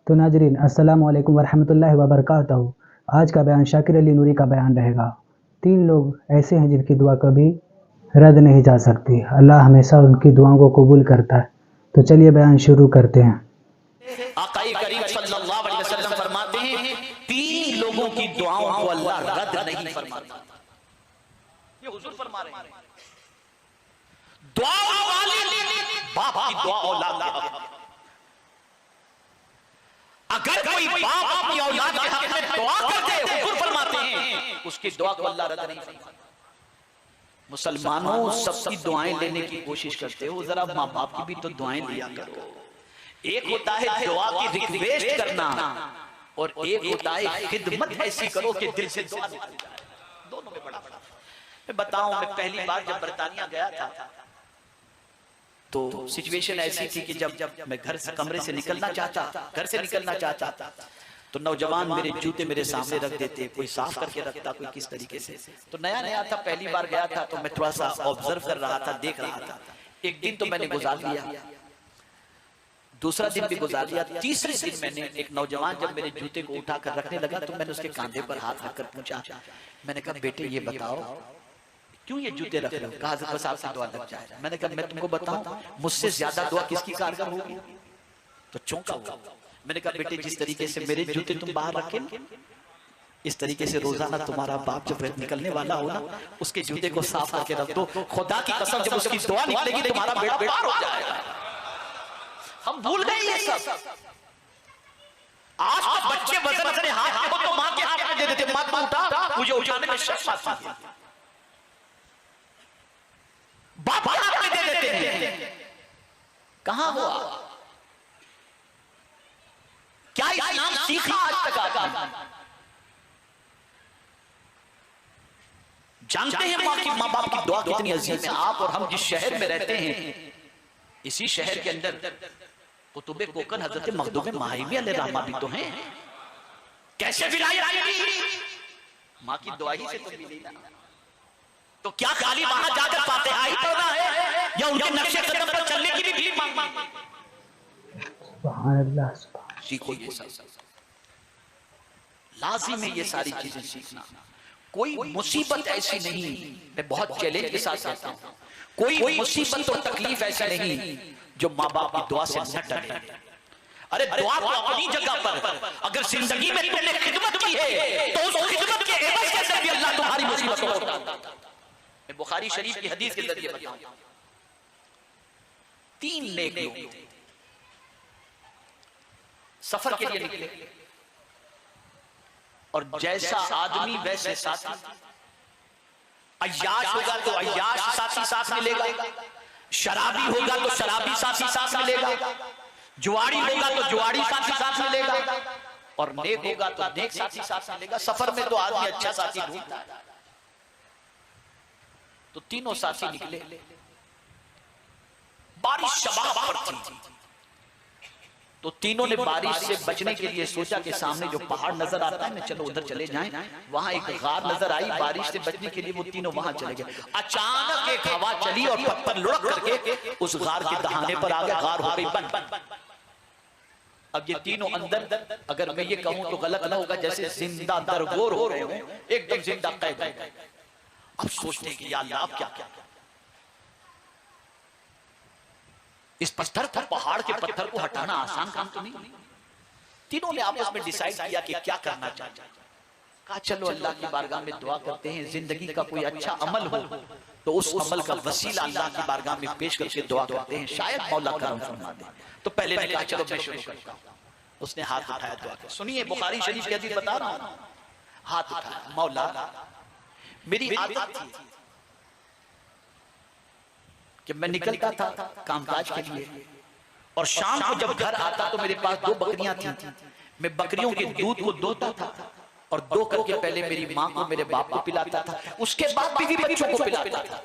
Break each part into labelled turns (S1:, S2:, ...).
S1: तो नाजरीन अस्सलाम वालेकुम वरहमतुल्लाहि वबरकातुहू। आज का बयान शाकिर अली नूरी का बयान रहेगा। 3 लोग ऐसे हैं जिनकी दुआ कभी रद्द नहीं जा सकती। अल्लाह हमेशा उनकी दुआओं को कबूल करता है। तो चलिए बयान शुरू करते हैं।
S2: आक़ाए करीम सल्लल्लाहु अलैहि वसल्लम फरमाते हैं 3 लोगों की दुआओं को अल्लाह रद्द नहीं फरमाता। ये हुजूर फरमा रहे हैं। दुआ वालिद, बाप की दुआ औलाद के हक में। अगर कोई बाप अपनी औलाद के हक में दुआ करते हुजूर फरमाते हैं उसकी दुआ को अल्लाह रद्द नहीं फरमाता। मुसलमानों सबकी दुआएं लेने की कोशिश करते हो, जरा माँ बाप की भी तो दुआएं लिया करो। एक होता है दुआ की रिक्वेस्ट करना और एक होता है खिदमत ऐसी करो कि दिल से दुआ निकल जाए। दोनों में बड़ा फर्क है। मैं बताऊं, मैं पहली बार जब बरतानिया गया था तो सिचुएशन ऐसी थी कि जब मैं घर से कमरे से निकलना चाहता तो नौजवान मेरे जूते मेरे सामने रख देते, कोई साफ करके रखता, कोई किस तरीके से। तो नया नया था, पहली बार गया था तो मैं थोड़ा सा ऑब्जर्व कर रहा था, देख रहा था। एक दिन तो मैंने गुजार लिया, दूसरा दिन भी गुजार लिया, तीसरे दिन मैंने एक नौजवान जब मेरे जूते को उठाकर रखने लगा तो मैंने उसके कांधे पर हाथ रखकर पूछा, मैंने कहा बेटे ये बताओ क्यों ये जूते रख रहे हो? कहा बस आपकी दुआ लग जाए। मैंने कहा मैं तुमको बताऊं मुझसे ज्यादा दुआ किसकी कारगर होगी? तो चौंका हुआ। मैंने कहा बेटे जिस तरीके से मेरे जूते तुम बाहर रखे इस तरीके से रोजाना तुम्हारा बाप जब निकलने वाला हो ना उसके जूते को साफ करके रख दो। खुदा की कसम जब उसकी दुआ निकलेगी तुम्हारा बेड़ा पार हो जाएगा। हम भूल गए ये सब। आज तो बच्चे वजन अपने हाथ में हो तो मां के हाथ में दे देते, मत उठा, मुझे उठाने में शर्म आती है। बाप के हाथ में दे देते हैं। कहां हुआ? क्या इस्लाम सीखा आज तक आपने? जानते हैं माँ बाप की दुआ कितनी अजीम है। आप और हम जिस शहर में रहते हैं इसी शहर के अंदर कुतुबे कोकन हजरत मखदूम माहिमी अलैहिर्रहमा भी तो हैं। कैसे विलायत मिली? माँ की दुआ ही से तो मिली ना। तो क्या खाली वहां जाकर फातिहा ही पढ़ना है या उनके नक्शे कदम पर चलने की भी भीख मांगनी?
S1: सुभान अल्लाह,
S2: सीखो ये सब, लाजिम है ये सारी चीजें सीखना। कोई मुसीबत ऐसी नहीं, मैं बहुत चैलेंज के साथ कहता हूं, कोई मुसीबत और तकलीफ ऐसी नहीं जो माँ बाप की दुआ से न टले। अरे दुआ तो अपनी जगह पर, अगर जिंदगी में तुमने खिदमत की है तो उस खिदमत के एवज के अंदर भी अल्लाह तुम्हारी मुसीबतों को उठाता है। मैं बुखारी शरीफ की हदीस के जरिए बताऊं, 3 नेक लोग सफर के लिए निकले और जैसा आदमी वैसे साथी। अय्याश होगा तो अय्याश साथी साथ मिलेगा, शराबी होगा तो शराबी साथी साथ मिलेगा, जुआड़ी होगा तो जुआड़ी साथी साथ मिलेगा और नेक होगा तो नेक साथी साथ मिलेगा। सफर में तो आदमी अच्छा साथी ढूंढता है। तो तीनों साथी निकले, बारिश शबाब पर थी तो तीनों ने बारिश से बचने के लिए सोचा कि सामने जो पहाड़ नजर आता है ना चलो उधर चले जाएं। वहां एक गार नजर आई, बारिश से बचने के लिए वो तीनों वहां चले गए। अचानक एक हवा चली और पत्थर लुढ़क करके उस गार के दहाने पर आ गया, गार हो गई बंद। अब ये तीनों अंदर, अगर मैं ये कहूं तो गलत ना होगा, जैसे जिंदा दरगोर हो रहे हो, एकदम जिंदा कैद हो गए। अब सोचते कि या अल्लाह क्या क्या इस पत्थर को, पहाड़ के पत्थर को हटाना आसान काम तो नहीं। तीनों ने आपस में डिसाइड किया कि क्या करना चाहते हैं। कहा चलो अल्लाह की बारगाह में दुआ करते हैं, जिंदगी का कोई अच्छा अमल हो तो उस अमल का वसीला अल्लाह की बारगाह में पेश करके दुआ करते हैं, शायद मौला करम फरमा दे। तो पहले ने कहा चलो मैं शुरू करता हूं। उसने हाथ उठाया दुआ कर। सुनिए बुखारी शरीफ की हदीस बता रहा हूं। हाथ उठाया, मौला मेरी आदत थी कि मैं निकलता था कामकाज के लिए और शाम को जब घर आता तो मेरे पास 2 बकरियां थी। मैं बकरियों के दूध को दोता था और दो करके पहले मेरी माँ को मेरे बाप को पिलाता था, उसके बाद बीवी बच्चों को पिलाता था।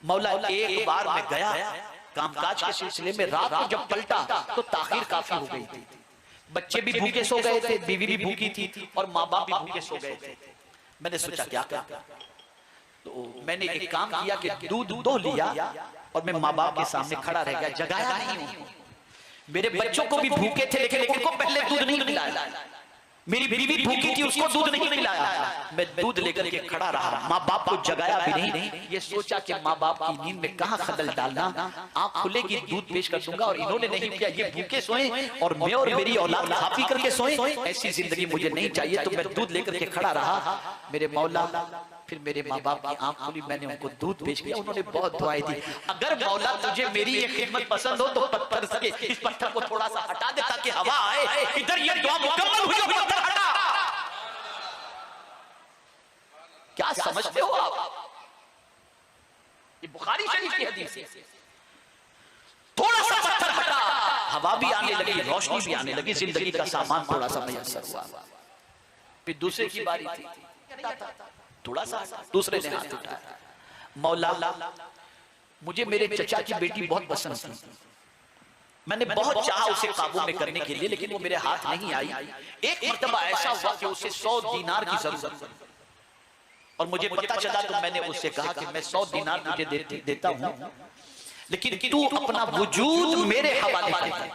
S2: मौला एक बार मैं गया कामकाज के सिलसिले में, रात को जब पलटा तो ताखीर काफी हो गई थी। बच्चे भी भूखे सो गए थे, बीवी भी भूखी थी और माँ बाप भी भूखे सो गए थे। मैंने सोचा क्या करता, तो मैंने एक काम किया कि दूध दो लिया और मैं माँ बाप के सामने खड़ा रह गया, जगाया नहीं हूं। मेरे बच्चों को भी भूखे थे लेकिन उनको पहले दूध नहीं मिलाया। मेरी बीवी भूखी थी, उसको दूध नहीं मिलाया, मैं दूध लेकर के खड़ा रहा, माँ बाप को जगाया भी नहीं। ये सोचा कि माँ बाप की नींद में कहाँ खलल डालना, आँख खुलेगी दूध पेश कर दूंगा, और इन्होंने नहीं किया। ये भूखे सोए और मैं और मेरी औलाद खा पी करके सोए। ऐसी जिंदगी मुझे नहीं चाहिए, तो मैं दूध लेकर के खड़ा रहा। मेरे मौला फिर मेरे माँ बाप की आंख खुली, मैंने उनको दूध पेश किया, उन्होंने बहुत दुआएं दी। अगर मौला तुझे मेरी ये खिदमत पसंद हो तो पत्थर से इस पत्थर को थोड़ा सा हटा दे ताकि हवा आए, इधर ये दुआ मुकम्मल हुई हो, पत्थर हटा। क्या समझते हो आप? ये बुखारी शरीफ की हदीस है। थोड़ा सा पत्थर हटा, हवा भी आने लगी, रोशनी भी आने लगी, जिंदगी का सामान थोड़ा सा मयस्सर हुआ। फिर दूसरे की बारी थी, थोड़ा सा दूसरे ने हाथ उठाया, मौला मुझे मेरे चचा की बेटी बहुत पसंद थी, मैंने बहुत चाहा उसे काबू में करने के लिए, लेकिन वो मेरे हाथ नहीं आई। एक मर्तबा ऐसा हुआ कि उसे 100 दीनार की जरूरत थी और मुझे पता चला, तो मैंने उससे कहा कि मैं 100 दीनार तुझे देता हूं, लेकिन तू अपना वजूद मेरे हवाले कर दे।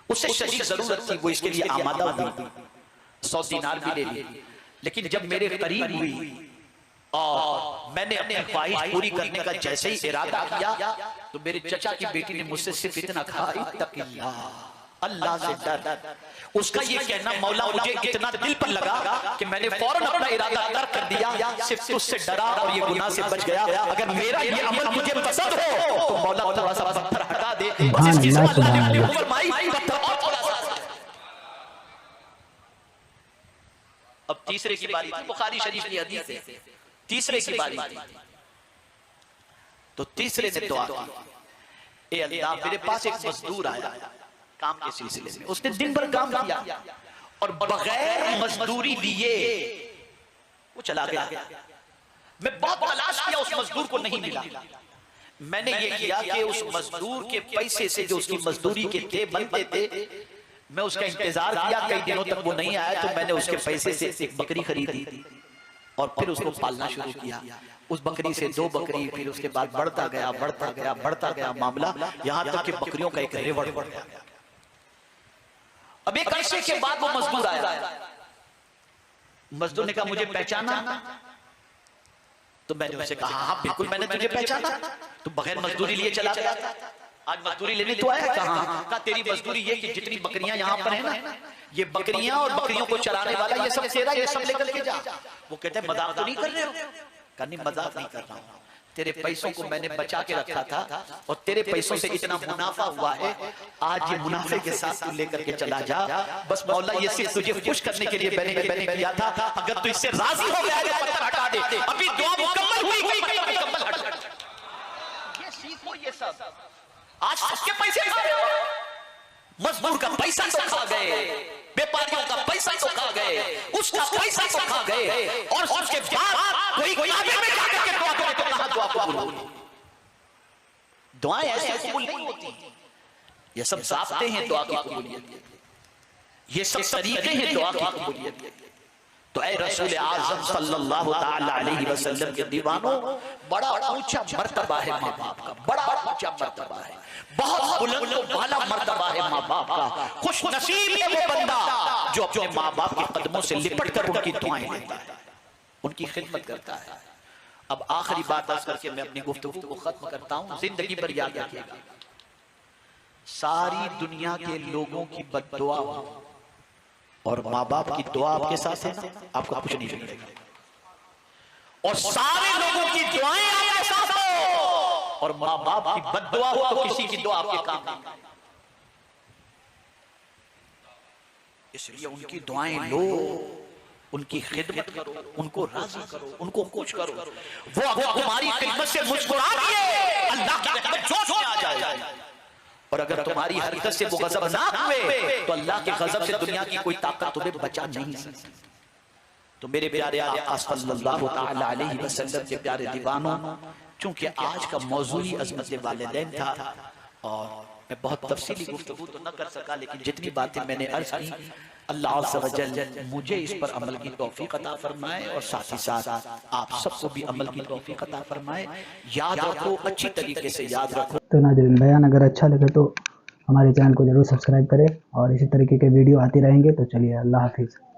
S2: उसे शदीद जरूरत थी, वो इसके लिए आमादा हुई, 100 दीनार भी ले ली। लेकिन जब मेरे करीब हुई और मैंने अपनी ख्वाहिश पूरी करने का जैसे ही इरादा किया, तो मेरे चचा की बेटी ने मुझसे सिर्फ इतना कहा, इत्तक़िल्लाह, अल्लाह से डर। उसका ये कहना मौला मुझे इतना दिल पर लगा कि मैंने फौरन अपना इरादा तर्क कर दिया, सिर्फ तुझसे डरा और ये गुनाह से बच गया। अगर मेरा ये अमल मुझे पसंद हो तो मौला थोड़ा सा पत्थर हटा दे। बस इसकी अल्लाह ने अपनी फरमाई, पत्थर और थोड़ा सा। अब तीसरे की बारी थी, बुखारी शरीफ की हदीस है, तीसरे की बारी थी, तो तीसरे ने दुआ की, ए अल्लाह मेरे पास एक मजदूर आया काम के सिलसिले में, उसने दिन भर काम किया और बगैर मजदूरी लिए वो चला गया। मैं बहुत तलाश किया, उस मजदूर को नहीं मिला। मैंने ये किया कि उस मजदूर के पैसे से जो उसकी मजदूरी के थे बनते थे, मैं उसका इंतजार किया, कई दिनों तक वो नहीं आया, तो मैंने उसके पैसे से एक बकरी खरीदी और फिर उसको पालना शुरू किया। उस बकरी से 2 बकरी, फिर उसके बाद बढ़ता गया मामला, यहाँ तक कि बकरियों का एक रेवड़ बढ़ गया। अब एक अरसे के बाद वो मजदूर आया, मजदूर ने कहा मुझे पहचाना, तो मैंने उसे कहा हाँ बिल्कुल मैंने तुझे पहचाना, तू बगैर मजदूरी लिए चला गया था, आज मजदूरी लेने तो आया। कहा तेरी मजदूरी ये कि जितनी बकरियां यहाँ पर है ना, ये बकरियां और बकरियों को चराने वाला ये सब तेरा, ये सब लेकर के जा। वो कहते हैं मजाक तो नहीं कर रहे हो? कहनी मजाक नहीं कर रहा हूँ, तेरे पैसों को मैंने बचा के रखा था और तेरे पैसों से इतना मुनाफा हुआ है, आज ये मुनाफे के साथ तू लेकर के चला जा। बस मौला ये सिर्फ तुझे खुश करने के लिए मैंने किया था, अगर तू इससे राजी हो गया तो पत्थर हटा दे। अभी दुआ मुकम्मल हुई, मुकम्मल हट। ये सीखो, ये सब आज सबके पैसे खा रहे हो, मजदूर का पैसा तो खा गए, व्यापारियों का पैसा तो खा गए, उसका पैसा तो खा गए, और उसके बाद कोई काबे में जाकर के दुआ करे तो कहां दुआ कबूल होगी? दुआएं ऐसे कबूल नहीं होती। ये सब ज़ाब्ते हैं दुआ की कबूलियत के, ये सब तरीके हैं दुआ की कबूलियत के। तो ऐ रसूल आज़म सल्लल्लाहु ताला अलैहि वसल्लम के दीवानों, बड़ा ऊंचा मर्तबा है माँ बाप का, बड़ा ऊंचा मर्तबा है, बहुत बुलंद वाला मर्तबा है माँ बाप का। खुश नसीब है वो बंदा जो अपने माँ बाप के कदमों से लिपट कर उनकी दुआएं लेता है, उनकी खिदमत करता है। अब आखिरी बात अर्ज करके मैं अपनी गुफ्तगू को खत्म करता हूँ। जिंदगी पर याद रखिएगा, सारी दुनिया के लोगों की बद्दुआ और माँ बाप की दुआ आपके साथ है ना, आपको कुछ नहीं मिलेगा। और सारे लोगों की दुआएं आपके साथ हो और माँ बाप की बद्दुआ हो तो किसी की दुआ आपके काम नहीं। इसलिए उनकी दुआएं लो, उनकी खिदमत करो, उनको राजी करो, उनको खुश करो। वो अगर तुम्हारी खिदमत से मुस्कुरा दिए, अल्लाह की रहमत जोश में आ जाए। और अगर तुम्हारी हरकत से वो गज़बनाक हुए तो अल्लाह के गज़ब से दुनिया की कोई ताकत तुम्हें बचा नहीं सकती। तो मेरे प्यारे आका सल्लल्लाहु ताला अलैहि वसल्लम के प्यारे दीवानों, चूंकि आज का मौजू ही अज़मत वालिदैन था और मैं बहुत तफसीली गुफ्तगू तो न कर सका, लेकिन जितनी बातें मैंने अर्ज की, अल्लाह अज़्ज़ व जल मुझे इस पर अमल की तौफीक अता फरमाए और साथ ही साथ आप सबको भी अमल की तौफीक अता फरमाए। याद रखो, अच्छी तरीके से याद रखो।
S1: तो नाज़रीन, बयान अगर अच्छा लगे तो हमारे चैनल को ज़रूर सब्सक्राइब करें और इसी तरीके के वीडियो आते रहेंगे। तो चलिए, अल्लाह हाफिज़।